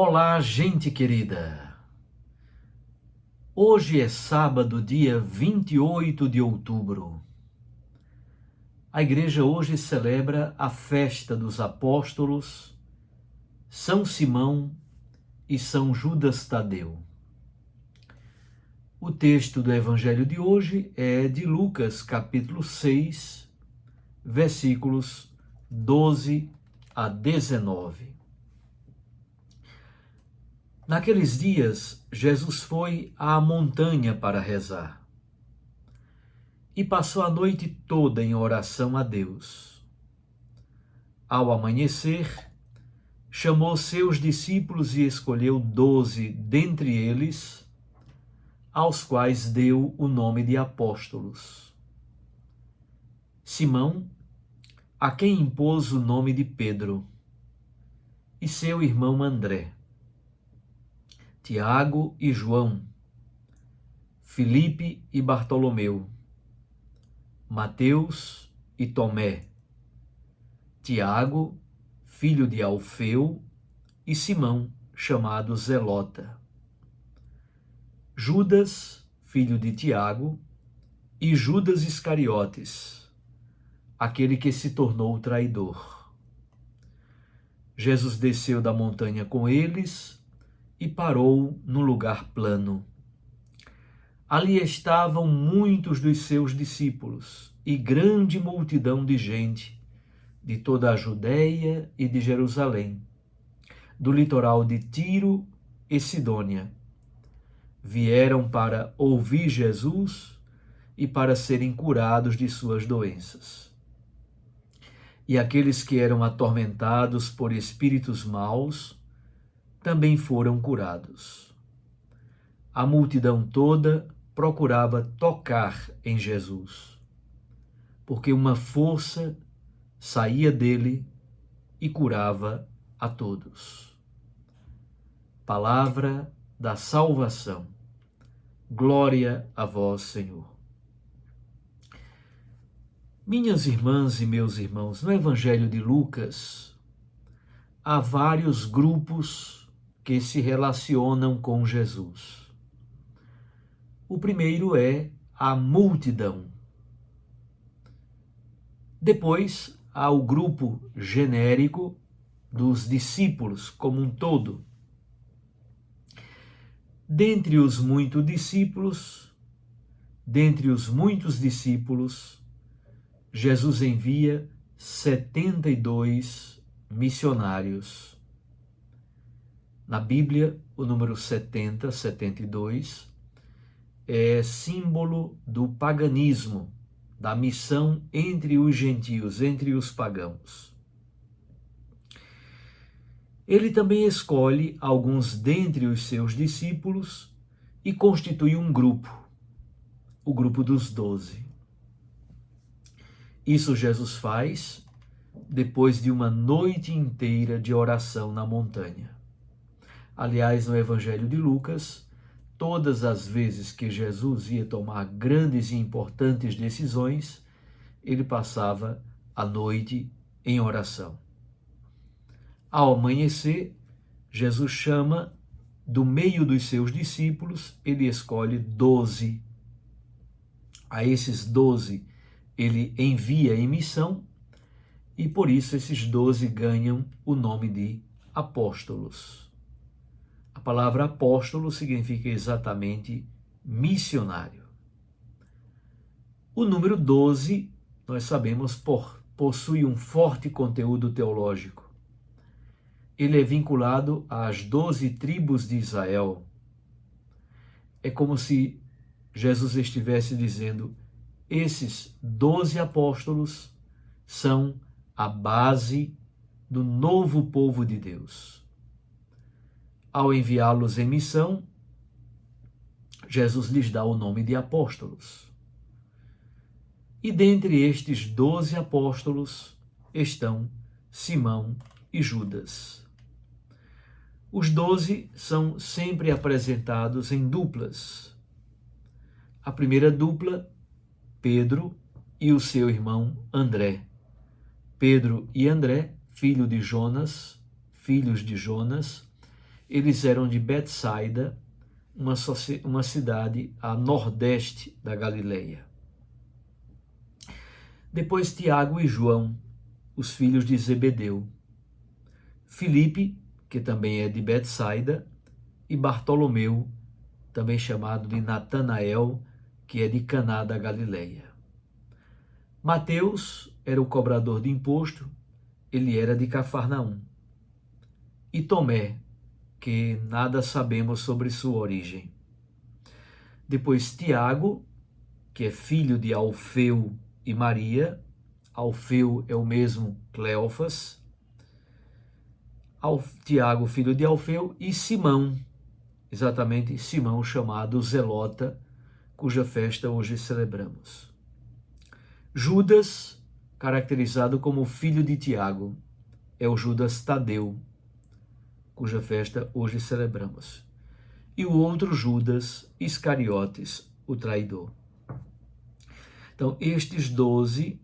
Olá, gente querida! Hoje é sábado, dia 28 de outubro. A igreja hoje celebra a festa dos apóstolos, São Simão e São Judas Tadeu. O texto do evangelho de hoje é de Lucas, capítulo 6, versículos 12 a 19. Naqueles dias, Jesus foi à montanha para rezar e passou a noite toda em oração a Deus. Ao amanhecer, chamou seus discípulos e escolheu 12 dentre eles, aos quais deu o nome de apóstolos. Simão, a quem impôs o nome de Pedro, e seu irmão André, Tiago e João, Filipe e Bartolomeu, Mateus e Tomé, Tiago, filho de Alfeu, e Simão, chamado Zelota, Judas, filho de Tiago, e Judas Iscariotes, aquele que se tornou traidor. Jesus desceu da montanha com eles e parou num lugar plano. Ali estavam muitos dos seus discípulos e grande multidão de gente de toda a Judéia e de Jerusalém, do litoral de Tiro e Sidônia. Vieram para ouvir Jesus e para serem curados de suas doenças. E aqueles que eram atormentados por espíritos maus também foram curados. A multidão toda procurava tocar em Jesus, porque uma força saía dele e curava a todos. Palavra da salvação. Glória a vós, Senhor. Minhas irmãs e meus irmãos, no Evangelho de Lucas, há vários grupos que se relacionam com Jesus. O primeiro é a multidão. Depois, há o grupo genérico dos discípulos como um todo. Dentre os muitos discípulos, Jesus envia 72 missionários. Na Bíblia, o número 70, 72, é símbolo do paganismo, da missão entre os gentios, entre os pagãos. Ele também escolhe alguns dentre os seus discípulos e constitui um grupo, o grupo dos 12. Isso Jesus faz depois de uma noite inteira de oração na montanha. Aliás, no Evangelho de Lucas, todas as vezes que Jesus ia tomar grandes e importantes decisões, ele passava a noite em oração. Ao amanhecer, Jesus chama do meio dos seus discípulos, ele escolhe 12. A esses 12 ele envia em missão e por isso esses 12 ganham o nome de apóstolos. A palavra apóstolo significa exatamente missionário. O número 12, nós sabemos, possui um forte conteúdo teológico. Ele é vinculado às 12 tribos de Israel. É como se Jesus estivesse dizendo: esses 12 apóstolos são a base do novo povo de Deus. Ao enviá-los em missão, Jesus lhes dá o nome de apóstolos. E dentre estes 12 apóstolos estão Simão e Judas. Os 12 são sempre apresentados em duplas. A primeira dupla, Pedro e o seu irmão André. Pedro e André, filhos de Jonas, Eles eram de Betsaida, uma cidade a nordeste da Galileia. Depois Tiago e João, os filhos de Zebedeu. Filipe, que também é de Betsaida, e Bartolomeu, também chamado de Natanael, que é de Caná da Galileia. Mateus era o cobrador de imposto, ele era de Cafarnaum. E Tomé, que nada sabemos sobre sua origem. Depois Tiago, que é filho de Alfeu e Maria. Alfeu é o mesmo Cleofas. Tiago, filho de Alfeu, e Simão, exatamente Simão, chamado Zelota, cuja festa hoje celebramos. Judas, caracterizado como filho de Tiago, é o Judas Tadeu, cuja festa hoje celebramos. E o outro Judas, Iscariotes, o traidor. Então, estes 12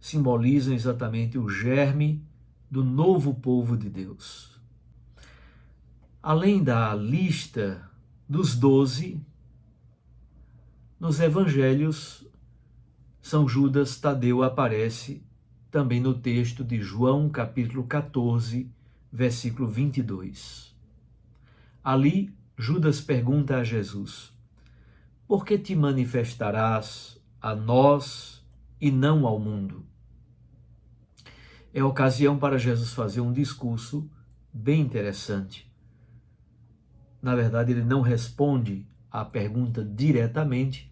simbolizam exatamente o germe do novo povo de Deus. Além da lista dos 12, nos evangelhos, São Judas Tadeu aparece também no texto de João, capítulo 14, versículo 22. Ali, Judas pergunta a Jesus: por que te manifestarás a nós e não ao mundo? É ocasião para Jesus fazer um discurso bem interessante. Na verdade, ele não responde à pergunta diretamente,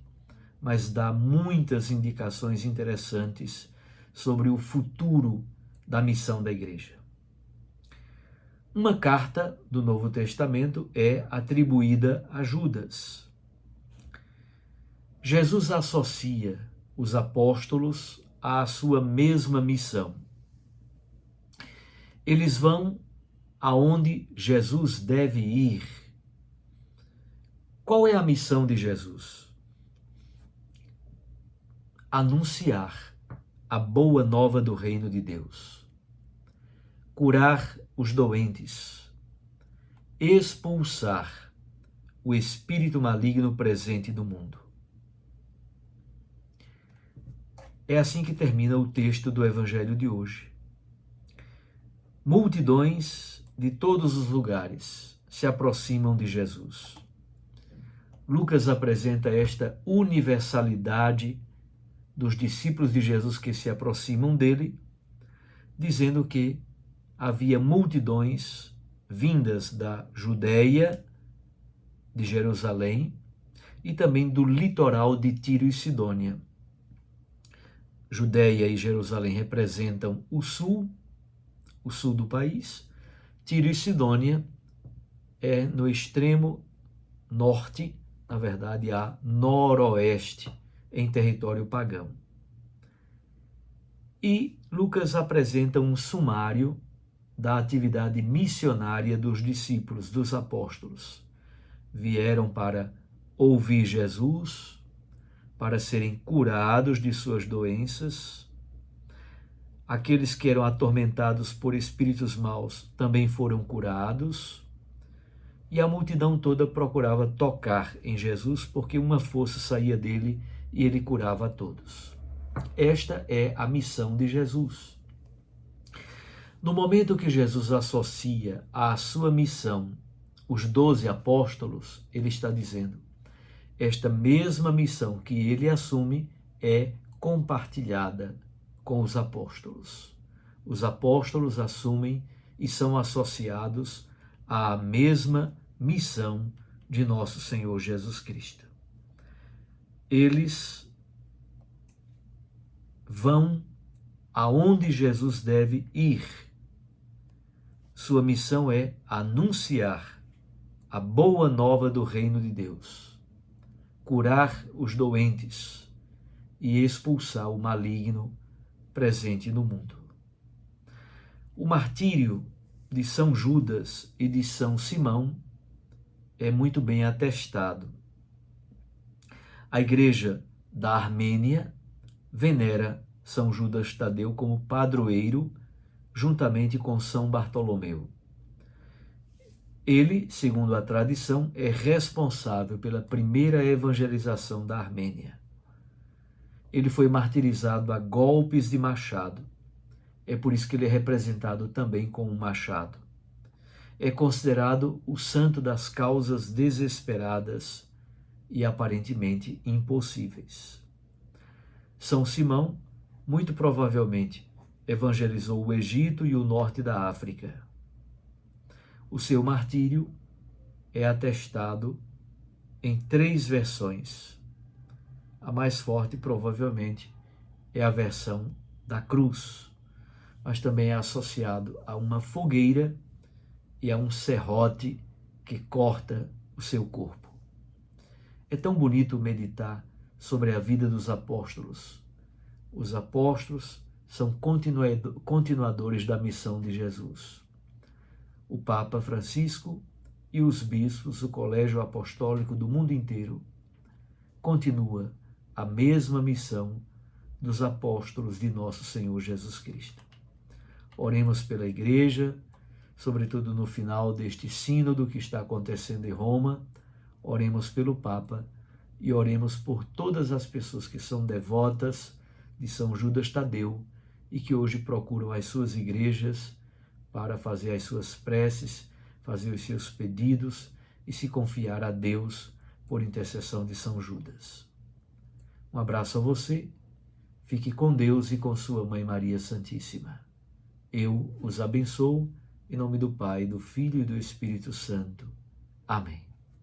mas dá muitas indicações interessantes sobre o futuro da missão da igreja. Uma carta do Novo Testamento é atribuída a Judas. Jesus associa os apóstolos à sua mesma missão. Eles vão aonde Jesus deve ir. Qual é a missão de Jesus? Anunciar a boa nova do reino de Deus, curar os doentes, expulsar o espírito maligno presente no mundo. É assim que termina o texto do Evangelho de hoje. Multidões de todos os lugares se aproximam de Jesus. Lucas apresenta esta universalidade dos discípulos de Jesus que se aproximam dele, dizendo que havia multidões vindas da Judeia, de Jerusalém, e também do litoral de Tiro e Sidônia. Judeia e Jerusalém representam o sul do país. Tiro e Sidônia é no extremo norte, na verdade, a noroeste, em território pagão. E Lucas apresenta um sumário da atividade missionária dos discípulos, dos apóstolos. Vieram para ouvir Jesus, para serem curados de suas doenças. Aqueles que eram atormentados por espíritos maus também foram curados. E a multidão toda procurava tocar em Jesus, porque uma força saía dele e ele curava a todos. Esta é a missão de Jesus. No momento que Jesus associa à sua missão os 12 apóstolos, ele está dizendo: esta mesma missão que ele assume é compartilhada com os apóstolos. Os apóstolos assumem e são associados à mesma missão de nosso Senhor Jesus Cristo. Eles vão aonde Jesus deve ir. Sua missão é anunciar a boa nova do reino de Deus, curar os doentes e expulsar o maligno presente no mundo. O martírio de São Judas e de São Simão é muito bem atestado. A igreja da Armênia venera São Judas Tadeu como padroeiro, juntamente com São Bartolomeu. Ele, segundo a tradição, é responsável pela primeira evangelização da Armênia. Ele foi martirizado a golpes de machado. É por isso que ele é representado também com um machado. É considerado o santo das causas desesperadas e aparentemente impossíveis. São Simão, muito provavelmente, evangelizou o Egito e o norte da África. O seu martírio é atestado em 3 versões. A mais forte, provavelmente, é a versão da cruz, mas também é associado a uma fogueira e a um serrote que corta o seu corpo. É tão bonito meditar sobre a vida dos apóstolos. Os apóstolos são continuadores da missão de Jesus. O Papa Francisco e os bispos, o Colégio Apostólico do mundo inteiro, continua a mesma missão dos apóstolos de nosso Senhor Jesus Cristo. Oremos pela Igreja, sobretudo no final deste sínodo que está acontecendo em Roma. Oremos pelo Papa e oremos por todas as pessoas que são devotas de São Judas Tadeu e que hoje procuram as suas igrejas para fazer as suas preces, fazer os seus pedidos e se confiar a Deus por intercessão de São Judas. Um abraço a você, fique com Deus e com sua Mãe Maria Santíssima. Eu os abençoo, em nome do Pai, do Filho e do Espírito Santo. Amém.